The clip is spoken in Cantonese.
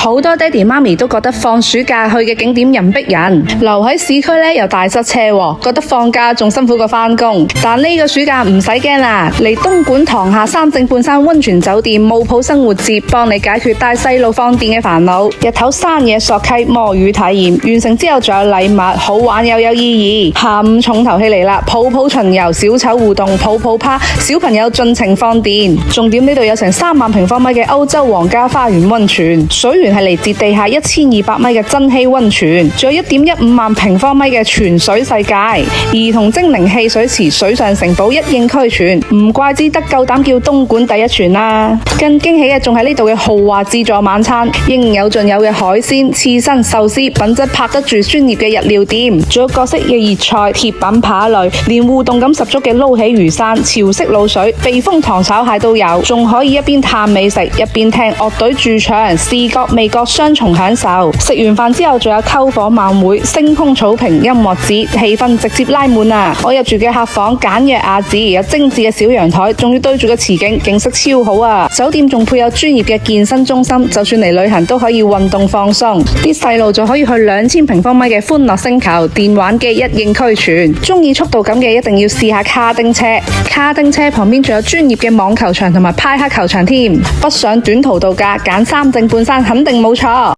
好多爹哋媽咪都覺得放暑假去嘅景點人逼人，留喺市區咧又大塞車，覺得放假仲辛苦過返工。但呢個暑假唔使驚啦，嚟東莞塘廈三正半山溫泉酒店霧譜生活節，幫你解決帶細路放電嘅煩惱。日頭山野索溪摸魚體驗，完成之後仲有禮物，好玩又有意義。下午重頭戲嚟啦，泡泡巡遊、小丑互動、泡泡趴，小朋友盡情放電。重點呢度有成3萬平方米嘅歐洲皇家花園溫泉，水源係嚟自地下1200米嘅珍稀溫泉，仲有1.15萬平方米嘅泉水世界，兒童精靈戲水池、水上城堡一應俱全，唔怪之得夠膽叫東莞第一泉啦。更驚喜嘅仲係呢度嘅豪華自助晚餐，應有盡有嘅海鮮、刺身、壽司，品質拍得住專業嘅日料店，仲有各式嘅熱菜、鐵板扒類，連互動感十足嘅撈起魚生、潮式滷水、避風塘炒蟹都有，仲可以一邊嘆美食一邊聽樂隊駐唱，視覺味覺雙重享受。食完飯之後仲有篝火晚會、星空草坪、音樂節，氣氛直接拉滿啊！我入住嘅客房簡約雅致，有精緻嘅小陽台，仲要對住個池景，景色超好啊！酒店仲配有專業嘅健身中心，就算嚟旅行都可以運動放鬆。啲細路就可以去2000平方米嘅歡樂星球，電玩機一應俱全。中意速度感嘅一定要試下卡丁車，卡丁車旁邊仲有專業嘅網球場同埋派克球場添。不想短途度假，揀三正半山肯定冇錯。